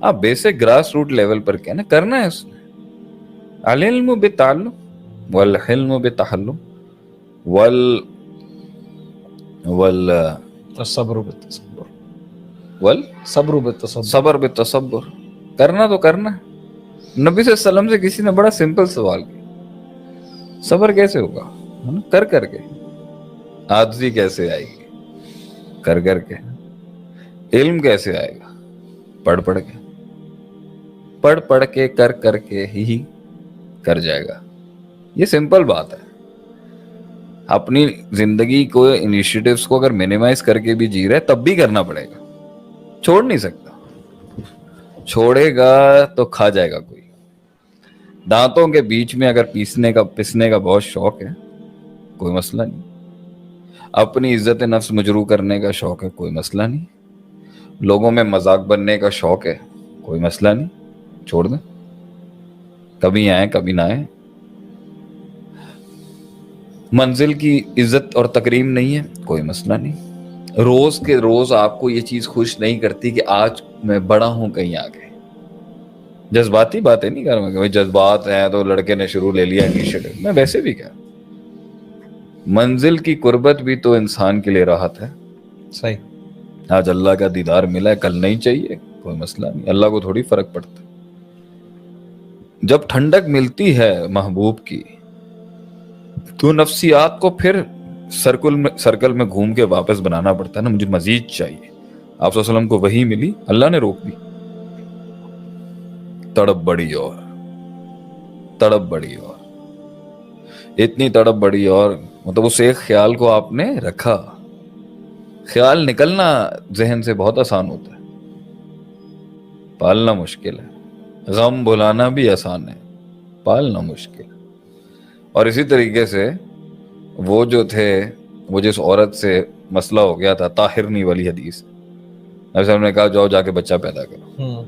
آپ basic grass root level پر کیا نا کرنا ہے اس نے. العلم بالتعلم والحلم بالتحلم الصبر بالتصبر والصبر بالتصبر. بالتصبر. کرنا تو کرنا ہے. نبی صلی اللہ علیہ وسلم سے کسی نے بڑا سمپل سوال کیا, صبر کیسے ہوگا؟ کر کر کے. عاجزی کیسے آئے گی؟ کر کر کے. علم کیسے آئے گا؟ پڑھ پڑھ کے. پڑھ پڑھ کے کر کر کے ہی کر جائے گا. یہ سمپل بات ہے. اپنی زندگی کو انیشیٹیوز کو اگر مینیمائز کر کے بھی جی رہے تب بھی کرنا پڑے گا, چھوڑ نہیں سکتا. چھوڑے گا تو کھا جائے گا کوئی. دانتوں کے بیچ میں اگر پسنے کا بہت شوق ہے, کوئی مسئلہ نہیں. اپنی عزت نفس مجروح کرنے کا شوق ہے, کوئی مسئلہ نہیں. لوگوں میں مذاق بننے کا شوق ہے, کوئی مسئلہ نہیں, چھوڑ دیں. کبھی آئیں کبھی نہ آئیں. منزل کی عزت اور تکریم نہیں ہے, کوئی مسئلہ نہیں. روز کے روز آپ کو یہ چیز خوش نہیں کرتی کہ آج میں بڑا ہوں کہیں آگے. جذباتی باتیں نہیں کر رہا کہ جذبات ہیں تو لڑکے نے شروع لے لیا انیشیٹو. میں ویسے بھی کیا, منزل کی قربت بھی تو انسان کے لیے راحت ہے. صحیح. آج اللہ کا دیدار ملا ہے, کل نہیں چاہیے, کوئی مسئلہ نہیں. اللہ کو تھوڑی فرق پڑتا. جب ٹھنڈک ملتی ہے محبوب کی تو نفسیات کو پھر سرکل میں گھوم کے واپس بنانا پڑتا ہے نا. مجھے مزید چاہیے. آپ صلی اللہ علیہ وسلم کو وحی ملی, اللہ نے روک دی. تڑپ بڑی اور تڑپ بڑی اور اتنی تڑپ بڑی اور مطلب اس ایک خیال کو آپ نے رکھا. خیال نکلنا ذہن سے بہت آسان ہوتا ہے, پالنا مشکل ہے. غم بھلانا بھی آسان ہے, پالنا مشکل. اور اسی طریقے سے وہ جو تھے, وہ جس عورت سے مسئلہ ہو گیا تھا, طاہرنی والی حدیث, نبی صلی اللہ علیہ وسلم نے کہا جاؤ جا کے بچہ پیدا کرو.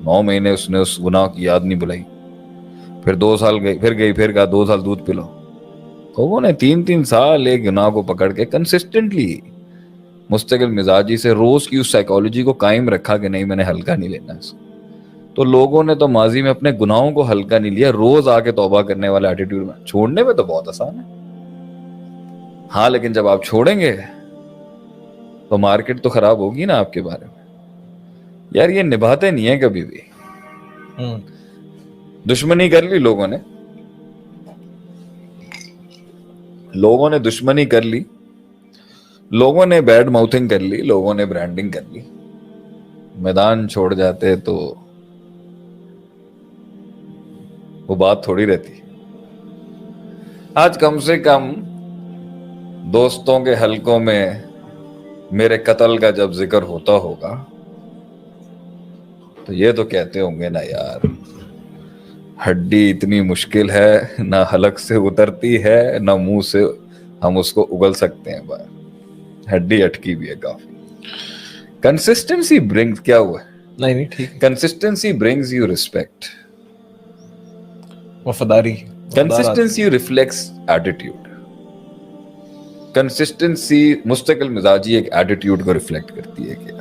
9 مہینے اس نے اس گناہ کی یاد نہیں بلائی. پھر 2 سال گئی, پھر کہا 2 سال دودھ پلاؤ. لوگوں نے 3 سال ایک گناہ کو پکڑ کے کنسسٹنٹلی مستقل مزاجی سے روز کی اس سائیکالوجی کو قائم رکھا کہ نہیں میں نے ہلکا نہیں لینا اس کو. تو لوگوں نے تو ماضی میں اپنے گناہوں کو ہلکا نہیں لیا, روز آ کے توبہ کرنے والا ایٹیٹیوڈ میں. چھوڑنے میں تو بہت آسان ہے, ہاں, لیکن جب آپ چھوڑیں گے تو مارکیٹ تو خراب ہوگی نا آپ کے بارے میں. یار یہ نبھاتے نہیں ہیں کبھی بھی. دشمنی کر لی لوگوں نے دشمنی کر لی, لوگوں نے بیڈ ماؤتھنگ کر لی, لوگوں نے برانڈنگ کر لی. میدان چھوڑ جاتے تو وہ بات تھوڑی رہتی. آج کم سے کم دوستوں کے حلقوں میں میرے قتل کا جب ذکر ہوتا ہوگا تو یہ تو کہتے ہوں گے نا یار ہڈی اتنی مشکل ہے, نہ حلق سے اترتی ہے نہ منہ سے ہم اس کو اگل سکتے ہیں باہر. ہڈی اٹکی بھی ہے کافی. کنسسٹنسی برنگز کیا ہوا ہے؟ نہیں ٹھیک. Consistency brings you respect. وفاداری. Consistency reflects attitude. کنسسٹنسی مستقل مزاجی ایک ایٹیٹیوڈ کو ریفلیکٹ کرتی ہے کہ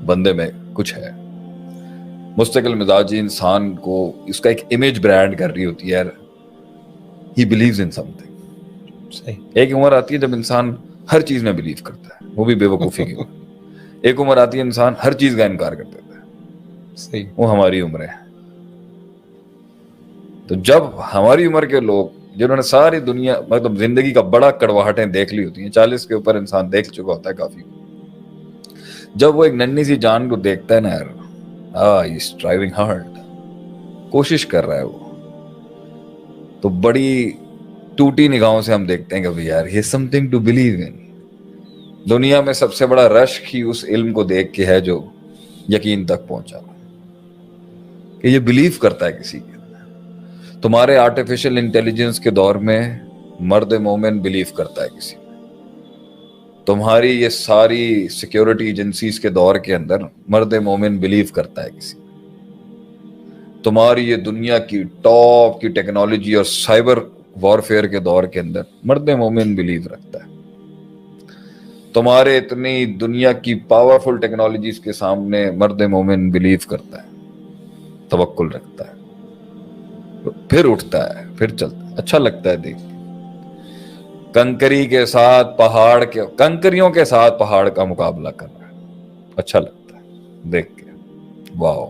بندے میں کچھ ہے. مستقل مزاجی انسان کو اس کا ایک امیج برانڈ کر رہی ہوتی ہے, یار he believes in some thing. ایک عمر آتی ہے جب انسان ہر چیز میں بلیو کرتا ہے, وہ بھی بے وقوفی کی عمر. ایک عمر آتی ہے انسان ہر چیز کا انکار کر دیتا ہے, وہ ہماری عمر ہے. تو جب ہماری عمر کے لوگ جنہوں نے ساری دنیا مطلب زندگی کا بڑا کڑواہٹیں دیکھ لی ہوتی ہیں, 40 کے اوپر انسان دیکھ چکا ہوتا ہے کافی, جب وہ ایک ننھی سی جان کو دیکھتا ہے نا, یار he's striving hard, کوشش کر رہا ہے وہ, تو بڑی ٹوٹی نگاہوں سے ہم دیکھتے ہیں کہ یار he's something to believe in. دنیا میں سب سے بڑا رشک ہی اس علم کو دیکھ کے ہے جو یقین تک پہنچا, کہ یہ بلیو کرتا ہے کسی کے. تمہارے آرٹیفیشل انٹیلیجنس کے دور میں مرد مومن بلیو کرتا ہے کسی میں. تمہاری یہ ساری سیکیورٹی ایجنسیز کے دور کے اندر مرد مومن بلیو کرتا ہے کسی میں. تمہاری یہ دنیا کی ٹاپ کی ٹیکنالوجی اور سائبر وارفیئر کے دور کے اندر مرد مومن بلیو رکھتا ہے. تمہارے اتنی دنیا کی پاورفل ٹیکنالوجیز کے سامنے مرد مومن بلیو کرتا ہے، توکل رکھتا ہے، پھر اٹھتا ہے، پھر چلتا ہے، اچھا لگتا ہے دیکھ کے۔ کنکریوں کے ساتھ پہاڑ کا مقابلہ کر رہا ہے، اچھا لگتا ہے دیکھ کے، واو۔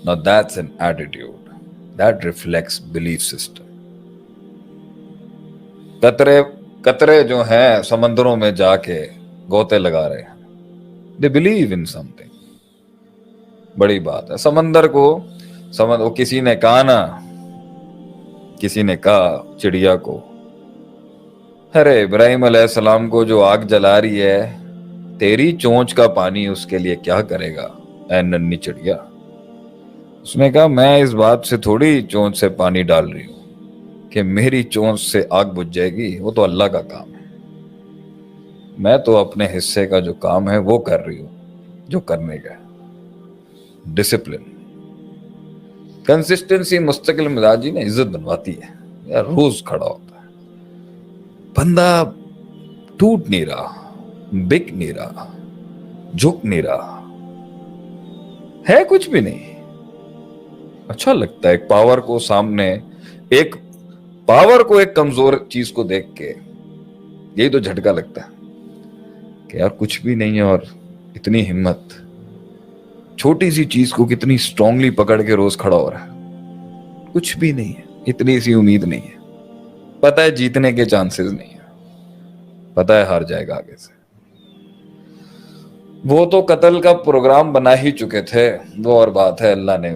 Now that's an attitude that reflects belief system. قطرے جو ہیں سمندروں میں جا کے گوتے لگا رہے ہیں، they believe in something. بڑی بات ہے۔ سمندر کو کسی نے کہا نا، کسی نے کہا چڑیا کو، ارے ابراہیم علیہ السلام کو جو آگ جلا رہی ہے، تیری چونچ کا پانی اس کے لیے کیا کرے گا اے ننھی چڑیا؟ اس نے کہا میں اس بات سے تھوڑی چونچ سے پانی ڈال رہی ہوں کہ میری چونچ سے آگ بجھ جائے گی، وہ تو اللہ کا کام ہے، میں تو اپنے حصے کا جو کام ہے وہ کر رہی ہوں جو کرنے کا ہے۔ ڈسپلن، کنسسٹنسی، مستقل مزاجی نا عزت بنواتی ہے یار، روز کھڑا ہوتا ہے بندہ، ٹوٹ نہیں رہا، بک نہیں رہا، جھک نہیں رہا، ہے کچھ بھی نہیں، اچھا لگتا ہے۔ ایک پاور کو سامنے، ایک پاور کو ایک کمزور چیز کو دیکھ کے یہی تو جھٹکا لگتا ہے کہ یار کچھ بھی نہیں ہے، اور اتنی ہمت، چھوٹی سی چیز کو کتنی اسٹرانگلی پکڑ کے روز کھڑا ہو رہا ہے، کچھ بھی نہیں ہے، اتنی سی امید نہیں ہے، پتہ ہے جیتنے کے چانسز نہیں ہے، پتہ ہے ہار جائے گا آگے سے۔ وہ تو قتل کا پروگرام بنا ہی چکے تھے، وہ اور بات ہے، اللہ نے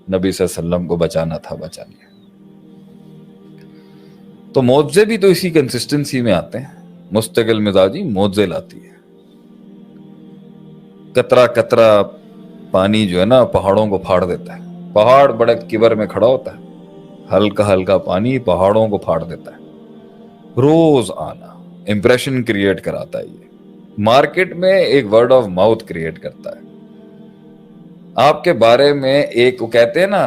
نبی صلی اللہ علیہ وسلم کو بچانا تھا، بچا لیا۔ تو معجزے بھی تو اسی کنسسٹنسی میں آتے ہیں، مستقل مزاجی معجزے لاتی ہے۔ قطرہ قطرہ پانی جو ہے نا پہاڑوں کو پھاڑ دیتا ہے، پہاڑ بڑے کبر میں کھڑا ہوتا ہے، ہلکا ہلکا پانی پہاڑوں کو پھاڑ دیتا ہے۔ روز آنا امپریشن کریٹ کراتا ہے، یہ مارکیٹ میں ایک ورڈ آف ماؤتھ کریٹ کرتا ہے آپ کے بارے میں۔ ایک وہ کہتے ہیں نا،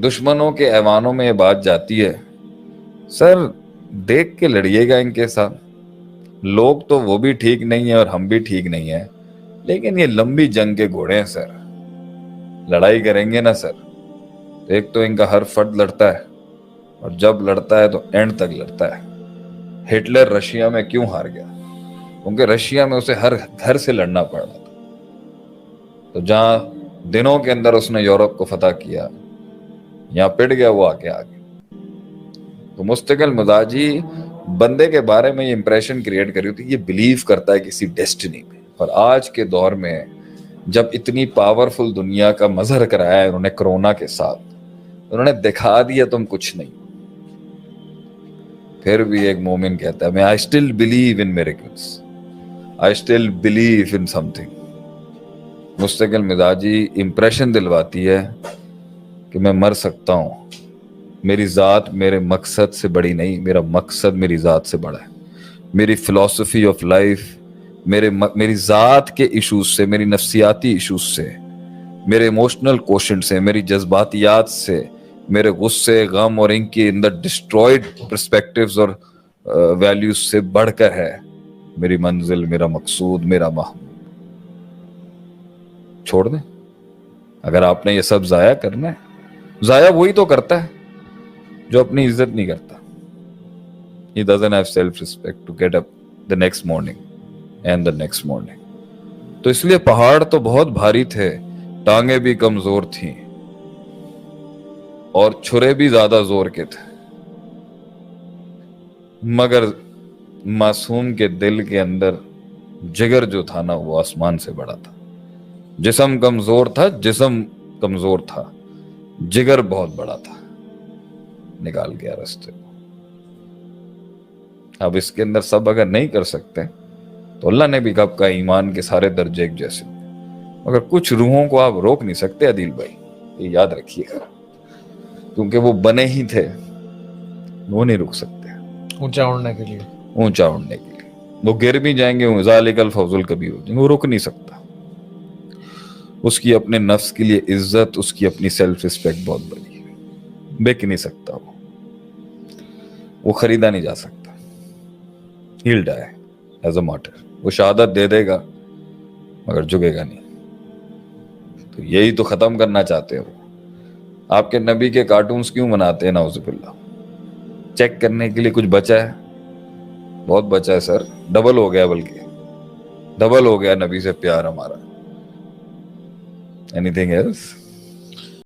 دشمنوں کے ایوانوں میں یہ بات جاتی ہے، سر دیکھ کے لڑیے گا ان کے ساتھ، لوگ تو وہ بھی ٹھیک نہیں ہیں اور ہم بھی ٹھیک نہیں ہیں، لیکن یہ لمبی جنگ کے گھوڑے ہیں سر، لڑائی کریں گے نا سر، ایک تو ان کا ہر فرد لڑتا ہے، اور جب لڑتا ہے تو اینڈ تک لڑتا ہے۔ ہٹلر رشیا میں کیوں ہار گیا؟ کیونکہ رشیا میں اسے ہر گھر سے لڑنا پڑ رہا تھا، تو جہاں دنوں کے اندر اس نے یورپ کو فتح کیا، یہاں پٹ گیا وہ آگے آگے۔ تو مستقل مزاجی بندے کے بارے میں یہ امپریشن کریٹ کری ہوتی ہے، یہ بلیو کرتا ہے کسی ڈیسٹنی میں۔ اور آج کے دور میں جب اتنی پاورفل دنیا کا مظہر کرایا ہے انہوں نے کرونا کے ساتھ، انہوں نے دکھا دیا تم کچھ نہیں، پھر بھی ایک مومن کہتا ہے میں I still believe in miracles, I still believe in something۔ مستقل مزاجی امپریشن دلواتی ہے کہ میں مر سکتا ہوں، میری ذات میرے مقصد سے بڑی نہیں، میرا مقصد میری ذات سے بڑا ہے۔ میری فلسفی آف لائف میری ذات کے ایشوز سے، میری نفسیاتی ایشوز سے، میرے ایموشنل کوشنٹ سے، میری جذباتیات سے، میرے غصے، غم اور ان کی اندر ڈسٹرائڈ پرسپیکٹیوز اور ویلیوز سے بڑھ کر ہے میری منزل، میرا مقصود، میرا محمود۔ چھوڑ دیں، اگر آپ نے یہ سب ضائع کرنا ہے، ضائع وہی تو کرتا ہے جو اپنی عزت نہیں کرتا۔ He doesn't have self-respect to get up the next morning and the next morning۔ تو اس لیے پہاڑ تو بہت بھاری تھے، ٹانگیں بھی کمزور تھیں، اور چھرے بھی زیادہ زور کے تھے، مگر معصوم کے دل کے اندر جگر جو تھا نا وہ آسمان سے بڑا تھا۔ جسم کمزور تھا، جگر بہت بڑا تھا، نکال گیا رستے کو۔ اب اس کے اندر سب اگر نہیں کر سکتے تو اللہ نے بھی کب کہا ایمان کے سارے درجے ایک جیسے، مگر کچھ روحوں کو آپ روک نہیں سکتے عدیل بھائی، یہ یاد رکھیے گا، کیونکہ وہ بنے ہی تھے، وہ نہیں رک سکتے اونچا اڑنے کے لیے، وہ گر بھی جائیں گے، ذالک الفوز الکبیر ہو جائیں گے، وہ رک نہیں سکتا۔ اس کی اپنے نفس کے لیے عزت، اس کی اپنی سیلف ریسپیکٹ بہت بڑی ہے، بک نہیں سکتا، وہ خریدا نہیں جا سکتا۔ he'll die as a martyr. وہ شہادت دے دے گا مگر جھکے گا نہیں. تو یہی تو ختم کرنا چاہتے ہو. آپ کے نبی کے کارٹونز کیوں بناتے ہیں نعوذ باللہ؟ چیک کرنے کے لیے کچھ بچا ہے؟ بہت بچا ہے سر, ڈبل ہو گیا, بلکہ ڈبل ہو گیا نبی سے پیار ہمارا. Anything else?